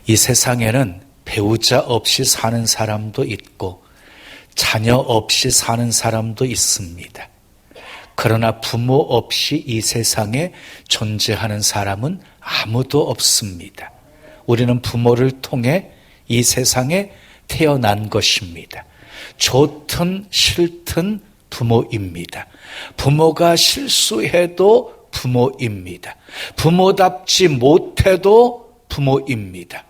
이 세상에는 배우자 없이 사는 사람도 있고 자녀 없이 사는 사람도 있습니다. 그러나 부모 없이 이 세상에 존재하는 사람은 아무도 없습니다. 우리는 부모를 통해 이 세상에 태어난 것입니다. 좋든 싫든 부모입니다. 부모가 실수해도 부모입니다. 부모답지 못해도 부모입니다.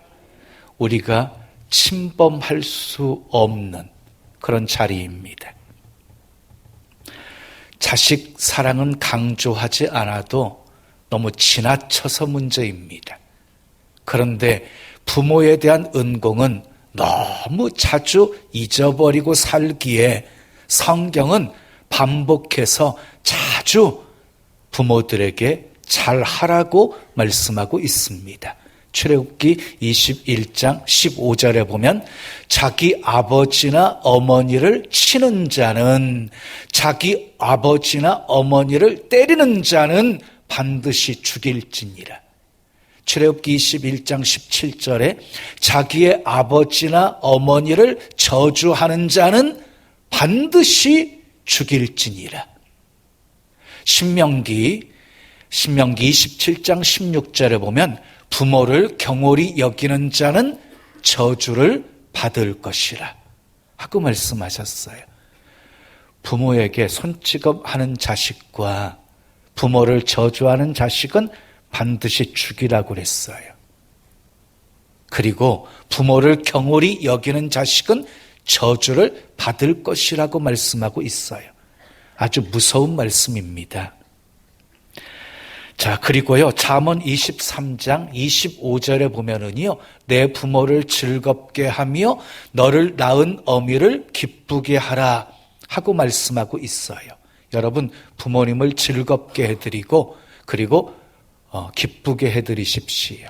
우리가 침범할 수 없는 그런 자리입니다. 자식 사랑은 강조하지 않아도 너무 지나쳐서 문제입니다. 그런데 부모에 대한 은공은 너무 자주 잊어버리고 살기에 성경은 반복해서 자주 부모들에게 잘하라고 말씀하고 있습니다. 출애굽기 21장 15절에 보면 자기 아버지나 어머니를 치는 자는, 자기 아버지나 어머니를 때리는 자는 반드시 죽일지니라. 출애굽기 21장 17절에 자기의 아버지나 어머니를 저주하는 자는 반드시 죽일지니라. 신명기 27장 16절에 보면 부모를 경홀히 여기는 자는 저주를 받을 것이라 하고 말씀하셨어요. 부모에게 손찌검하는 자식과 부모를 저주하는 자식은 반드시 죽이라고 그랬어요. 그리고 부모를 경홀히 여기는 자식은 저주를 받을 것이라고 말씀하고 있어요. 아주 무서운 말씀입니다. 자, 그리고요, 잠언 23장 25절에 보면은요, 내 부모를 즐겁게 하며 너를 낳은 어미를 기쁘게 하라 하고 말씀하고 있어요. 여러분, 부모님을 즐겁게 해드리고 그리고 기쁘게 해드리십시오.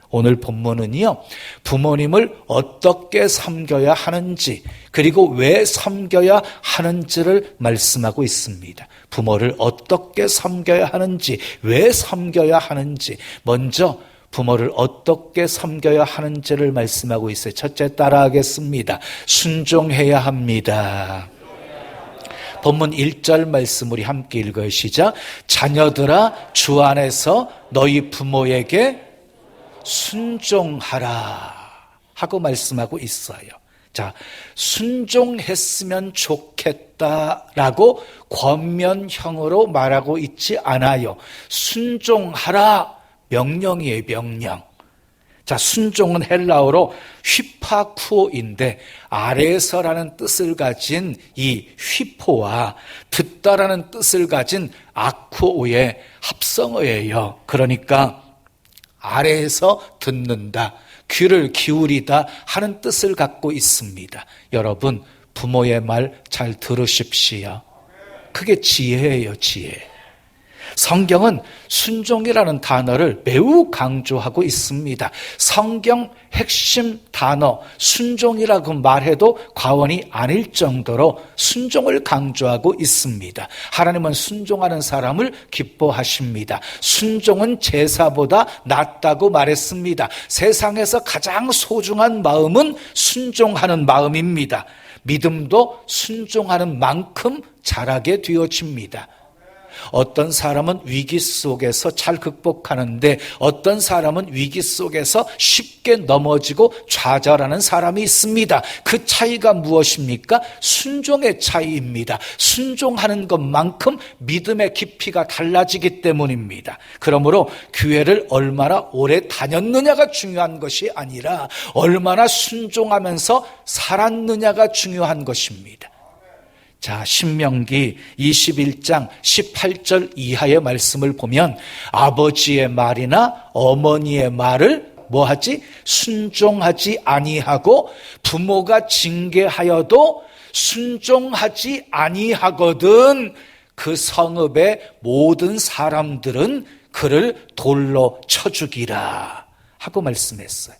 오늘 본문은요, 부모님을 어떻게 섬겨야 하는지 그리고 왜 섬겨야 하는지를 말씀하고 있습니다. 부모를 어떻게 섬겨야 하는지, 왜 섬겨야 하는지, 먼저 부모를 어떻게 섬겨야 하는지를 말씀하고 있어요. 첫째, 따라하겠습니다. 순종해야 합니다. 본문 1절 말씀 우리 함께 읽어요. 시작. 자녀들아, 주 안에서 너희 부모에게 순종하라 하고 말씀하고 있어요. 자, 순종했으면 좋겠다라고 권면형으로 말하고 있지 않아요. 순종하라, 명령이에요, 명령. 자, 순종은 헬라어로 휘파쿠오인데 아래서라는 뜻을 가진 이 휘포와 듣다라는 뜻을 가진 아쿠오의 합성어예요. 그러니까 아래에서 듣는다, 귀를 기울이다 하는 뜻을 갖고 있습니다. 여러분, 부모의 말 잘 들으십시오. 그게 지혜예요, 지혜. 성경은 순종이라는 단어를 매우 강조하고 있습니다. 성경 핵심 단어 순종이라고 말해도 과언이 아닐 정도로 순종을 강조하고 있습니다. 하나님은 순종하는 사람을 기뻐하십니다. 순종은 제사보다 낫다고 말했습니다. 세상에서 가장 소중한 마음은 순종하는 마음입니다. 믿음도 순종하는 만큼 자라게 되어집니다. 어떤 사람은 위기 속에서 잘 극복하는데 어떤 사람은 위기 속에서 쉽게 넘어지고 좌절하는 사람이 있습니다. 그 차이가 무엇입니까? 순종의 차이입니다. 순종하는 것만큼 믿음의 깊이가 달라지기 때문입니다. 그러므로 교회를 얼마나 오래 다녔느냐가 중요한 것이 아니라 얼마나 순종하면서 살았느냐가 중요한 것입니다. 자, 신명기 21장 18절 이하의 말씀을 보면 아버지의 말이나 어머니의 말을 뭐하지? 순종하지 아니하고 부모가 징계하여도 순종하지 아니하거든 그 성읍의 모든 사람들은 그를 돌로 쳐 죽이라 하고 말씀했어요.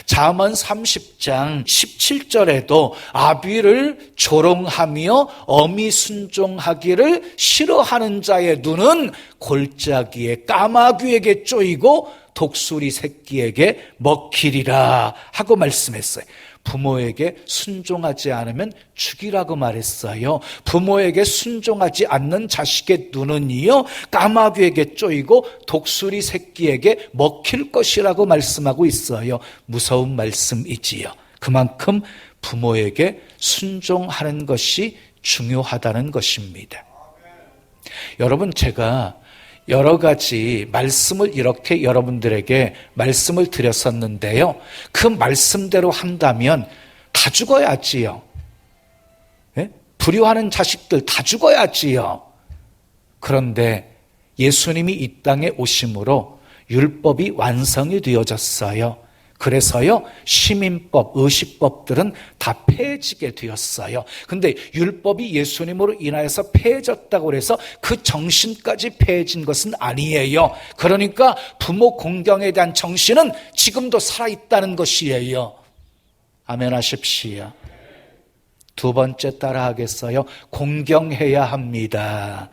잠언 30장 17절에도 아비를 조롱하며 어미 순종하기를 싫어하는 자의 눈은 골짜기에 까마귀에게 쪼이고 독수리 새끼에게 먹히리라 하고 말씀했어요. 부모에게 순종하지 않으면 죽이라고 말했어요. 부모에게 순종하지 않는 자식의 눈은요 까마귀에게 쪼이고 독수리 새끼에게 먹힐 것이라고 말씀하고 있어요. 무서운 말씀이지요. 그만큼 부모에게 순종하는 것이 중요하다는 것입니다. 여러분, 제가 여러 가지 말씀을 이렇게 여러분들에게 말씀을 드렸었는데요, 그 말씀대로 한다면 다 죽어야지요. 예? 불효하는 자식들 다 죽어야지요. 그런데 예수님이 이 땅에 오심으로 율법이 완성이 되어졌어요. 그래서요, 시민법, 의식법들은 다 폐해지게 되었어요. 근데 율법이 예수님으로 인하여서 폐해졌다고 해서 그 정신까지 폐해진 것은 아니에요. 그러니까 부모 공경에 대한 정신은 지금도 살아있다는 것이에요. 아멘 하십시오. 두 번째 따라 하겠어요? 공경해야 합니다.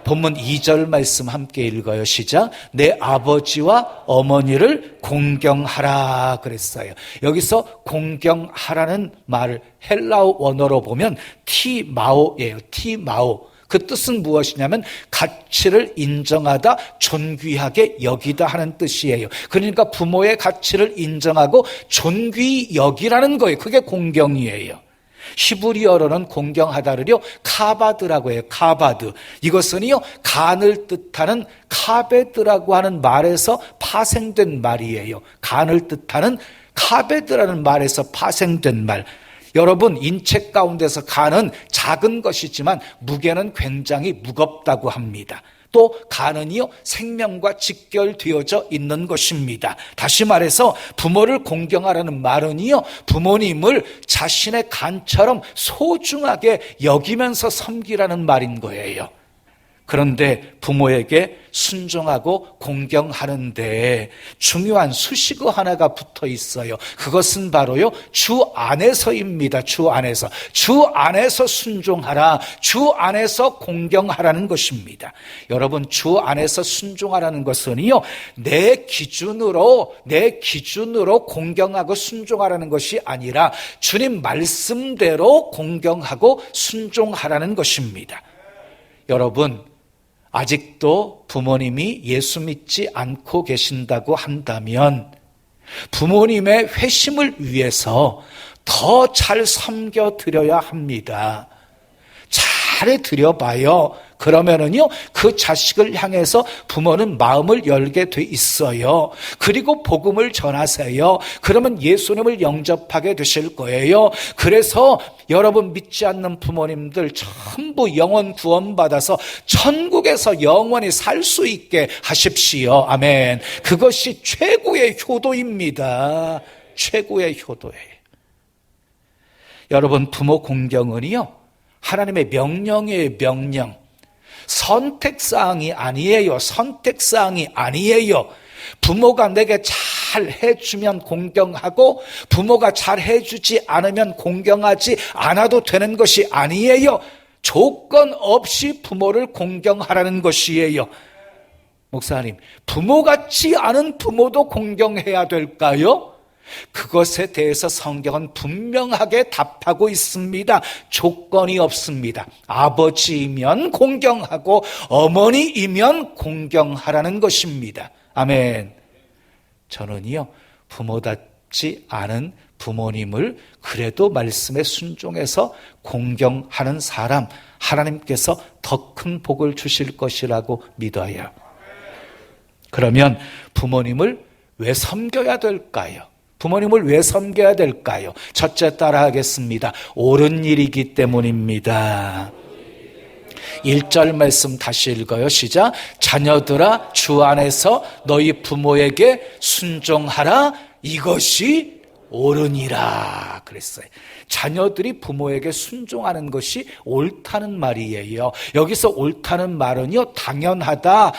본문 2절 말씀 함께 읽어요. 시작. 내 아버지와 어머니를 공경하라 그랬어요. 여기서 공경하라는 말을 헬라어 원어로 보면 티마오예요. 티마오. 그 뜻은 무엇이냐면 가치를 인정하다, 존귀하게 여기다 하는 뜻이에요. 그러니까 부모의 가치를 인정하고 존귀히 여기라는 거예요. 그게 공경이에요. 히브리어로는 공경하다를요 카바드라고 해요. 카바드. 이것은요 간을 뜻하는 카베드라고 하는 말에서 파생된 말이에요. 간을 뜻하는 카베드라는 말에서 파생된 말. 여러분, 인체 가운데서 간은 작은 것이지만 무게는 굉장히 무겁다고 합니다. 또 간은요 생명과 직결되어져 있는 것입니다. 다시 말해서 부모를 공경하라는 말은요 부모님을 자신의 간처럼 소중하게 여기면서 섬기라는 말인 거예요. 그런데 부모에게 순종하고 공경하는데 중요한 수식어 하나가 붙어 있어요. 그것은 바로요 주 안에서입니다. 주 안에서. 주 안에서 순종하라. 주 안에서 공경하라는 것입니다. 여러분, 주 안에서 순종하라는 것은요 내 기준으로 공경하고 순종하라는 것이 아니라 주님 말씀대로 공경하고 순종하라는 것입니다. 여러분, 아직도 부모님이 예수 믿지 않고 계신다고 한다면 부모님의 회심을 위해서 더 잘 섬겨드려야 합니다. 잘해드려봐요. 그러면은요 그 자식을 향해서 부모는 마음을 열게 돼 있어요. 그리고 복음을 전하세요. 그러면 예수님을 영접하게 되실 거예요. 그래서 여러분 믿지 않는 부모님들 전부 영원 구원받아서 천국에서 영원히 살 수 있게 하십시오. 아멘. 그것이 최고의 효도입니다. 최고의 효도예요. 여러분, 부모 공경은요 하나님의 명령이에요. 명령. 선택사항이 아니에요. 선택사항이 아니에요. 부모가 내게 잘 해주면 공경하고 부모가 잘 해주지 않으면 공경하지 않아도 되는 것이 아니에요. 조건 없이 부모를 공경하라는 것이에요. 목사님, 부모 같지 않은 부모도 공경해야 될까요? 그것에 대해서 성경은 분명하게 답하고 있습니다. 조건이 없습니다. 아버지이면 공경하고 어머니이면 공경하라는 것입니다. 아멘. 저는요 부모답지 않은 부모님을 그래도 말씀에 순종해서 공경하는 사람, 하나님께서 더 큰 복을 주실 것이라고 믿어요. 그러면 부모님을 왜 섬겨야 될까요? 부모님을 왜 섬겨야 될까요? 첫째 따라 하겠습니다. 옳은 일이기 때문입니다. 1절 말씀 다시 읽어요. 시작. 자녀들아, 주 안에서 너희 부모에게 순종하라. 이것이 옳으니라 그랬어요. 자녀들이 부모에게 순종하는 것이 옳다는 말이에요. 여기서 옳다는 말은요 당연하다,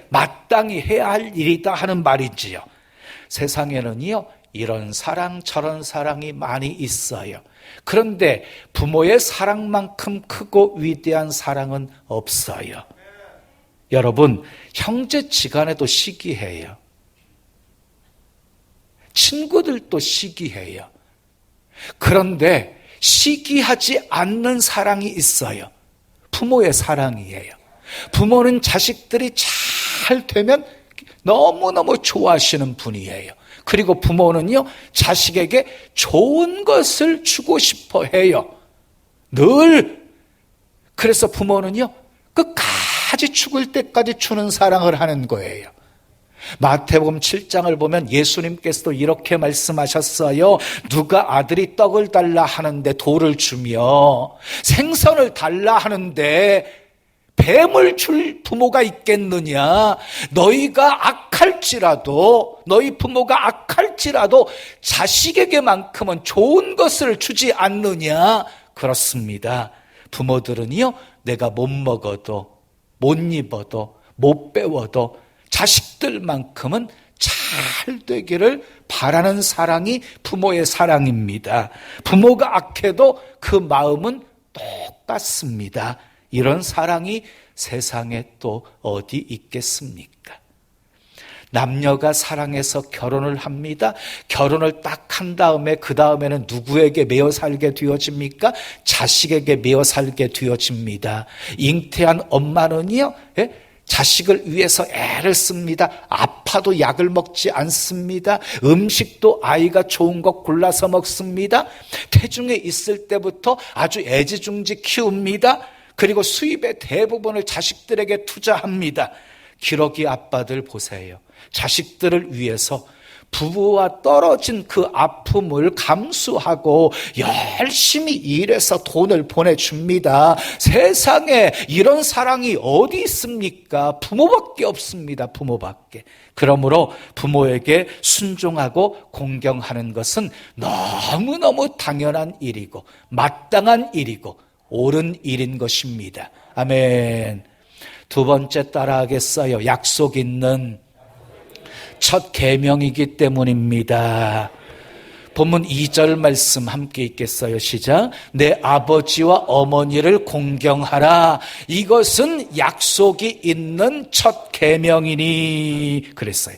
마땅히 해야 할 일이다 하는 말이지요. 세상에는요 이런 사랑 저런 사랑이 많이 있어요. 그런데 부모의 사랑만큼 크고 위대한 사랑은 없어요. 여러분, 형제지간에도 시기해요. 친구들도 시기해요. 그런데 시기하지 않는 사랑이 있어요. 부모의 사랑이에요. 부모는 자식들이 잘 되면 너무너무 좋아하시는 분이에요. 그리고 부모는요, 자식에게 좋은 것을 주고 싶어 해요. 늘. 그래서 부모는요, 끝까지 죽을 때까지 주는 사랑을 하는 거예요. 마태복음 7장을 보면 예수님께서도 이렇게 말씀하셨어요. 누가 아들이 떡을 달라 하는데 돌을 주며 생선을 달라 하는데 뱀을 줄 부모가 있겠느냐? 너희 부모가 악할지라도 자식에게만큼은 좋은 것을 주지 않느냐? 그렇습니다. 부모들은요, 내가 못 먹어도, 못 입어도, 못 배워도 자식들만큼은 잘 되기를 바라는 사랑이 부모의 사랑입니다. 부모가 악해도 그 마음은 똑같습니다. 이런 사랑이 세상에 또 어디 있겠습니까? 남녀가 사랑해서 결혼을 합니다. 결혼을 딱 한 다음에 그 다음에는 누구에게 매어 살게 되어집니까? 자식에게 매어 살게 되어집니다. 잉태한 엄마는요, 자식을 위해서 애를 씁니다. 아파도 약을 먹지 않습니다. 음식도 아이가 좋은 것 골라서 먹습니다. 태중에 있을 때부터 아주 애지중지 키웁니다. 그리고 수입의 대부분을 자식들에게 투자합니다. 기러기 아빠들 보세요. 자식들을 위해서 부부와 떨어진 그 아픔을 감수하고 열심히 일해서 돈을 보내줍니다. 세상에 이런 사랑이 어디 있습니까? 부모밖에 없습니다. 부모밖에. 그러므로 부모에게 순종하고 공경하는 것은 너무너무 당연한 일이고 마땅한 일이고 옳은 일인 것입니다. 아멘. 두 번째 따라하겠어요. 약속 있는 첫 계명이기 때문입니다. 본문 2절 말씀 함께 읽겠어요. 시작. 내 아버지와 어머니를 공경하라. 이것은 약속이 있는 첫 계명이니 그랬어요.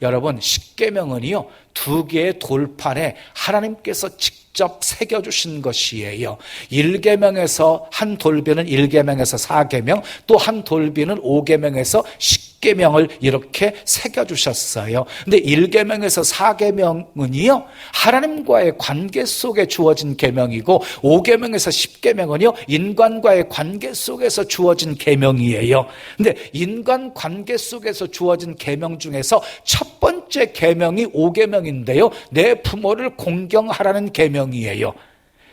여러분, 십계명은요, 두 개의 돌판에 하나님께서 직접 새겨주신 것이에요. 1계명에서 한 돌비는 1계명에서 4계명, 또 한 돌비는 5계명에서 10계명을 이렇게 새겨주셨어요. 근데 1계명에서 4계명은요, 하나님과의 관계 속에 주어진 계명이고 5계명에서 10계명은요, 인간과의 관계 속에서 주어진 계명이에요. 근데 인간 관계 속에서 주어진 계명 중에서 첫 번째 계명이 5계명인데요, 내 부모를 공경하라는 계명이에요.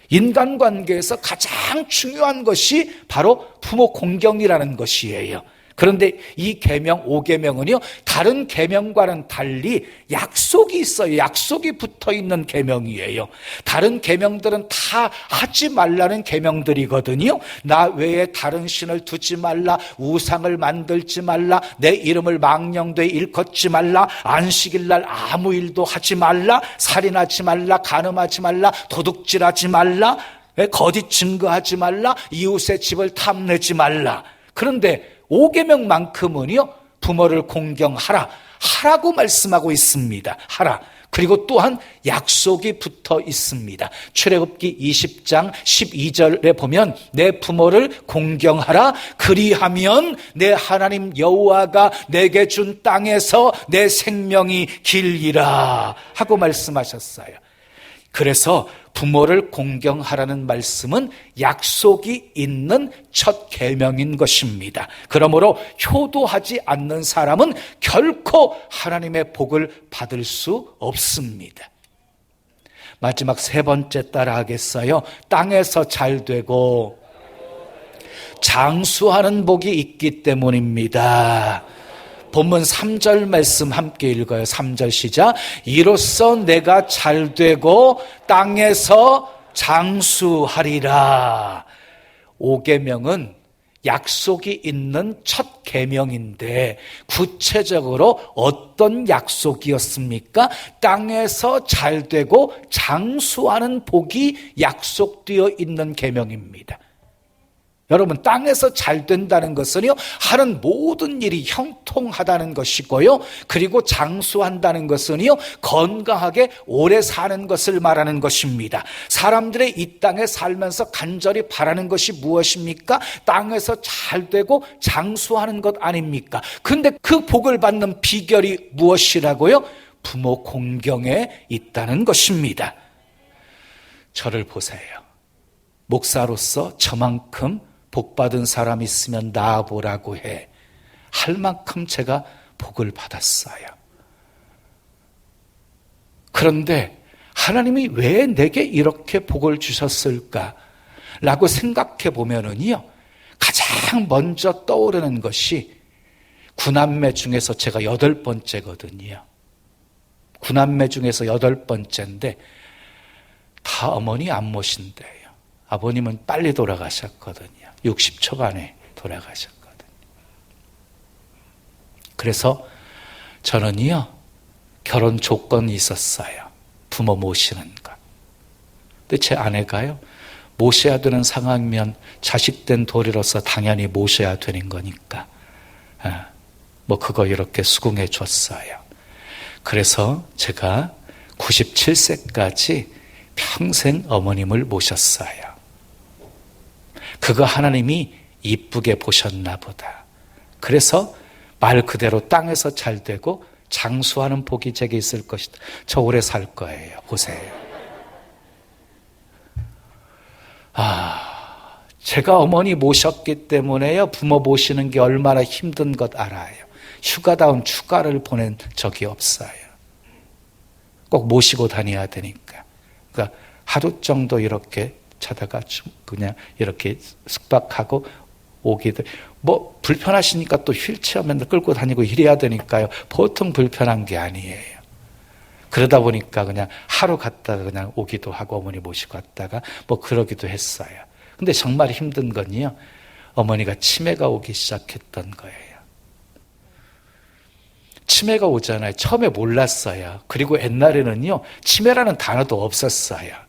인간관계에서 가장 중요한 것이 바로 부모 공경이라는 것이에요. 그런데 이 계명 5계명은요, 다른 계명과는 달리 약속이 있어요. 약속이 붙어있는 계명이에요. 다른 계명들은 다 하지 말라는 계명들이거든요. 나 외에 다른 신을 두지 말라, 우상을 만들지 말라, 내 이름을 망령되이 일컫지 말라, 안식일날 아무 일도 하지 말라, 살인하지 말라, 간음하지 말라, 도둑질하지 말라, 거짓 증거하지 말라, 이웃의 집을 탐내지 말라. 그런데 5계명만큼은요, 부모를 공경하라, 하라고 말씀하고 있습니다. 하라. 그리고 또한 약속이 붙어 있습니다. 출애굽기 20장 12절에 보면 내 부모를 공경하라, 그리하면 내 하나님 여호와가 내게 준 땅에서 내 생명이 길리라 하고 말씀하셨어요. 그래서 부모를 공경하라는 말씀은 약속이 있는 첫 계명인 것입니다. 그러므로 효도하지 않는 사람은 결코 하나님의 복을 받을 수 없습니다. 마지막 세 번째 따라하겠어요. 땅에서 잘 되고 장수하는 복이 있기 때문입니다. 본문 3절 말씀 함께 읽어요. 3절 시작. 이로써 내가 잘되고 땅에서 장수하리라. 5계명은 약속이 있는 첫 계명인데 구체적으로 어떤 약속이었습니까? 땅에서 잘되고 장수하는 복이 약속되어 있는 계명입니다. 여러분, 땅에서 잘 된다는 것은요, 하는 모든 일이 형통하다는 것이고요, 그리고 장수한다는 것은요, 건강하게 오래 사는 것을 말하는 것입니다. 사람들의 이 땅에 살면서 간절히 바라는 것이 무엇입니까? 땅에서 잘 되고 장수하는 것 아닙니까? 근데 그 복을 받는 비결이 무엇이라고요? 부모 공경에 있다는 것입니다. 저를 보세요. 목사로서 저만큼 복받은 사람 있으면 나아보라고 할 만큼 제가 복을 받았어요. 그런데 하나님이 왜 내게 이렇게 복을 주셨을까? 라고 생각해 보면은요, 가장 먼저 떠오르는 것이 9남매 중에서 제가 8번째거든요. 9남매 중에서 8번째인데 다 어머니 안 모신대요. 아버님은 빨리 돌아가셨거든요. 60초간에 돌아가셨거든요. 그래서 저는요, 결혼 조건이 있었어요. 부모 모시는 것. 근데 제 아내가요, 모셔야 되는 상황이면 자식된 도리로서 당연히 모셔야 되는 거니까 뭐 그거 이렇게 수긍해 줬어요. 그래서 제가 97세까지 평생 어머님을 모셨어요. 그거 하나님이 이쁘게 보셨나 보다. 그래서 말 그대로 땅에서 잘 되고 장수하는 복이 제게 있을 것이다. 저 오래 살 거예요. 보세요. 제가 어머니 모셨기 때문에요, 부모 모시는 게 얼마나 힘든 것 알아요. 휴가다운 휴가를 보낸 적이 없어요. 꼭 모시고 다녀야 되니까. 그러니까 하루 정도 이렇게 자다가 그냥 이렇게 숙박하고 오기도, 뭐 불편하시니까 또 휠체어 맨날 끌고 다니고 이래야 되니까요, 보통 불편한 게 아니에요. 그러다 보니까 그냥 하루 갔다가 그냥 오기도 하고 어머니 모시고 갔다가 뭐 그러기도 했어요. 근데 정말 힘든 건요, 어머니가 치매가 오기 시작했던 거예요. 치매가 오잖아요. 처음에 몰랐어요. 그리고 옛날에는요, 치매라는 단어도 없었어요.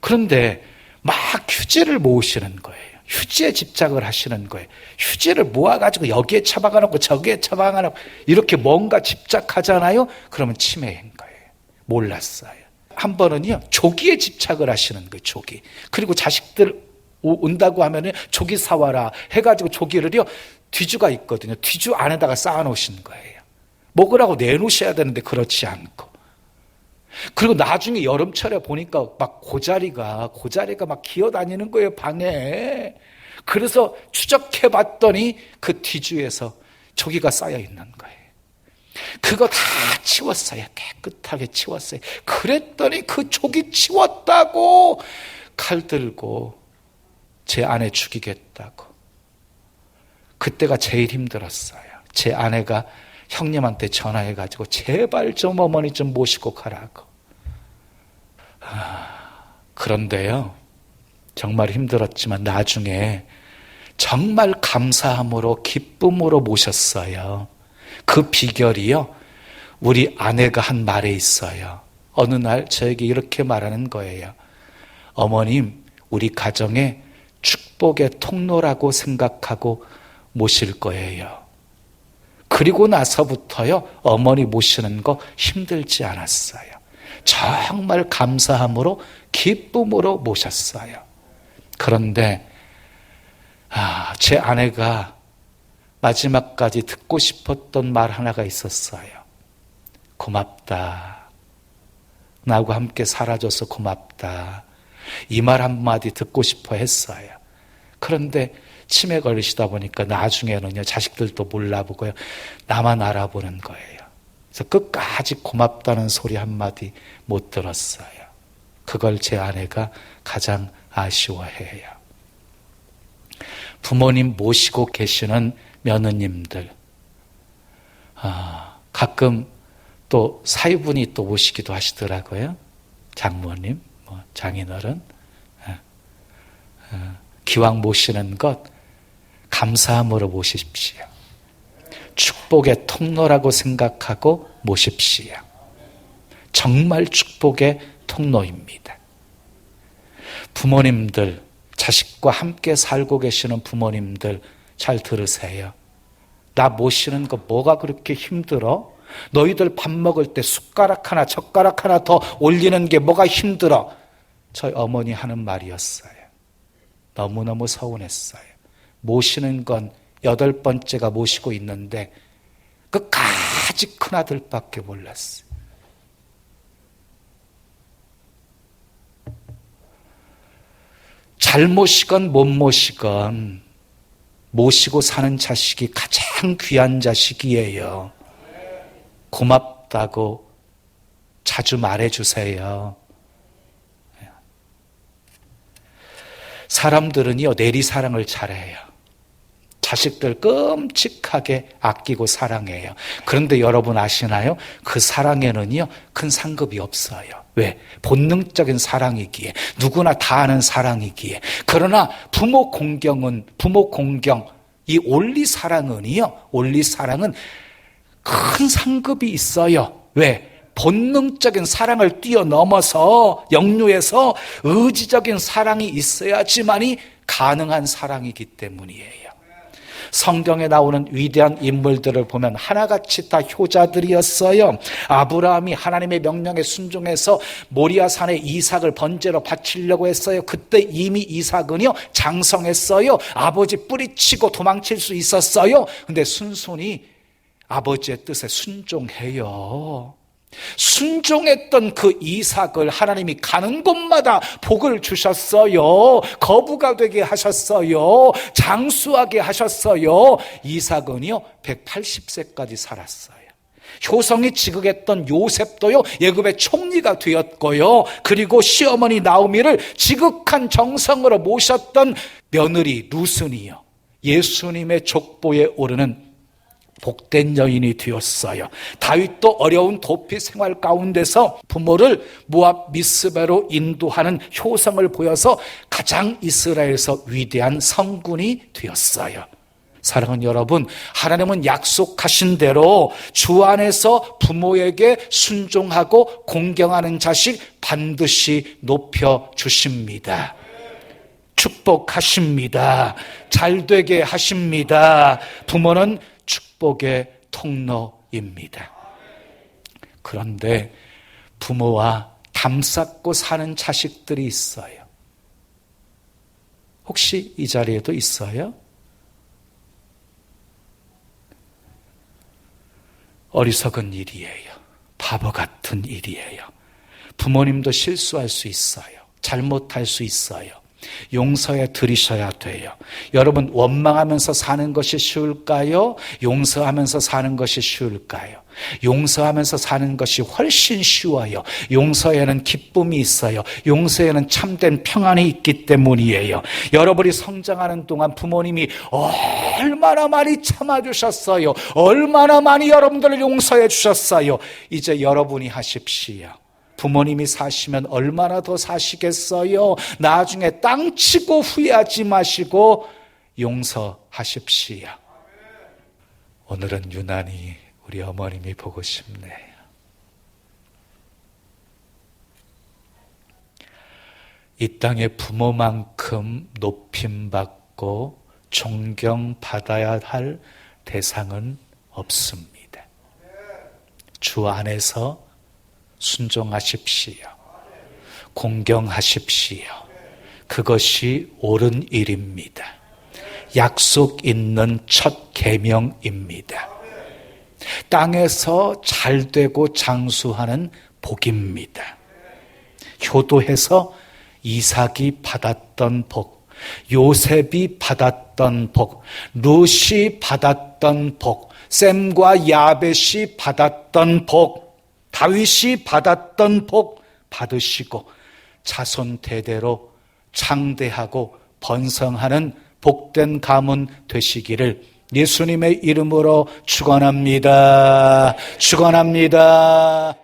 그런데 막 휴지를 모으시는 거예요. 휴지에 집착을 하시는 거예요. 휴지를 모아가지고 여기에 처박아 놓고 저기에 처박아 놓고 이렇게 뭔가 집착하잖아요. 그러면 치매인 거예요. 몰랐어요. 한 번은요, 조기에 집착을 하시는 거예요. 조기. 그리고 자식들 온다고 하면은 조기 사와라 해가지고 조기를요, 뒤주가 있거든요. 뒤주 안에다가 쌓아놓으신 거예요. 먹으라고 내놓으셔야 되는데 그렇지 않고. 그리고 나중에 여름철에 보니까 막 고자리가 막 기어다니는 거예요, 방에. 그래서 추적해 봤더니 그 뒤주에서 조기가 쌓여 있는 거예요. 그거 다 치웠어요. 깨끗하게 치웠어요. 그랬더니 그 조기 치웠다고 칼 들고 제 아내 죽이겠다고. 그때가 제일 힘들었어요. 제 아내가 형님한테 전화해가지고 제발 좀 어머니 좀 모시고 가라고. 그런데요, 정말 힘들었지만 나중에 정말 감사함으로 기쁨으로 모셨어요. 그 비결이요, 우리 아내가 한 말에 있어요. 어느 날 저에게 이렇게 말하는 거예요. 어머님, 우리 가정에 축복의 통로라고 생각하고 모실 거예요. 그리고 나서부터요, 어머니 모시는 거 힘들지 않았어요. 정말 감사함으로 기쁨으로 모셨어요. 그런데 제 아내가 마지막까지 듣고 싶었던 말 하나가 있었어요. 고맙다. 나하고 함께 살아줘서 고맙다. 이 말 한마디 듣고 싶어 했어요. 그런데 치매 걸리시다 보니까 나중에는요, 자식들도 몰라보고요, 나만 알아보는 거예요. 그래서 끝까지 고맙다는 소리 한마디 못 들었어요. 그걸 제 아내가 가장 아쉬워해요. 부모님 모시고 계시는 며느님들, 가끔 또 사위분이 또 오시기도 하시더라고요. 장모님, 장인어른. 기왕 모시는 것 감사함으로 모십시오. 축복의 통로라고 생각하고 모십시오. 정말 축복의 통로입니다. 부모님들 자식과 함께 살고 계시는 부모님들 잘 들으세요. 나 모시는 거 뭐가 그렇게 힘들어? 너희들 밥 먹을 때 숟가락 하나 젓가락 하나 더 올리는 게 뭐가 힘들어? 저희 어머니 하는 말이었어요. 너무너무 서운했어요. 모시는 건 8번째가 모시고 있는데 끝까지 큰아들밖에 몰랐어요. 잘 모시건 못 모시건 모시고 사는 자식이 가장 귀한 자식이에요. 고맙다고 자주 말해주세요. 사람들은요, 내리사랑을 잘해요. 자식들 끔찍하게 아끼고 사랑해요. 그런데 여러분 아시나요? 그 사랑에는요, 큰 상급이 없어요. 왜? 본능적인 사랑이기에, 누구나 다 아는 사랑이기에. 그러나 부모 공경, 이 온리사랑은요, 온리사랑은 큰 상급이 있어요. 왜? 본능적인 사랑을 뛰어넘어서 역류해서 의지적인 사랑이 있어야지만이 가능한 사랑이기 때문이에요. 성경에 나오는 위대한 인물들을 보면 하나같이 다 효자들이었어요. 아브라함이 하나님의 명령에 순종해서 모리아산에 이삭을 번제로 바치려고 했어요. 그때 이미 이삭은요 장성했어요. 아버지 뿌리치고 도망칠 수 있었어요. 근데 순순히 아버지의 뜻에 순종해요. 순종했던 그 이삭을 하나님이 가는 곳마다 복을 주셨어요. 거부가 되게 하셨어요. 장수하게 하셨어요. 이삭은요 180세까지 살았어요. 효성이 지극했던 요셉도요 애굽의 총리가 되었고요. 그리고 시어머니 나오미를 지극한 정성으로 모셨던 며느리 루스니요 예수님의 족보에 오르는 복된 여인이 되었어요. 다윗도 어려운 도피 생활 가운데서 부모를 모압 미스바로 인도하는 효성을 보여서 가장 이스라엘에서 위대한 성군이 되었어요. 사랑하는 여러분, 하나님은 약속하신 대로 주 안에서 부모에게 순종하고 공경하는 자식 반드시 높여주십니다. 축복하십니다. 잘되게 하십니다. 부모는 축복의 통로입니다. 그런데 부모와 담쌓고 사는 자식들이 있어요. 혹시 이 자리에도 있어요? 어리석은 일이에요. 바보 같은 일이에요. 부모님도 실수할 수 있어요. 잘못할 수 있어요. 용서해 드리셔야 돼요. 여러분, 원망하면서 사는 것이 쉬울까요? 용서하면서 사는 것이 쉬울까요? 용서하면서 사는 것이 훨씬 쉬워요. 용서에는 기쁨이 있어요. 용서에는 참된 평안이 있기 때문이에요. 여러분이 성장하는 동안 부모님이 얼마나 많이 참아주셨어요. 얼마나 많이 여러분들을 용서해 주셨어요. 이제 여러분이 하십시오. 부모님이 사시면 얼마나 더 사시겠어요? 나중에 땅 치고 후회하지 마시고 용서하십시오. 오늘은 유난히 우리 어머님이 보고 싶네요. 이 땅에 부모만큼 높임받고 존경받아야 할 대상은 없습니다. 주 안에서 순종하십시오. 공경하십시오. 그것이 옳은 일입니다. 약속 있는 첫 계명입니다. 땅에서 잘되고 장수하는 복입니다. 효도해서 이삭이 받았던 복, 요셉이 받았던 복, 룻이 받았던 복, 셈과 야벳이 받았던 복, 다윗이 받았던 복 받으시고 자손 대대로 창대하고 번성하는 복된 가문 되시기를 예수님의 이름으로 축원합니다. 축원합니다.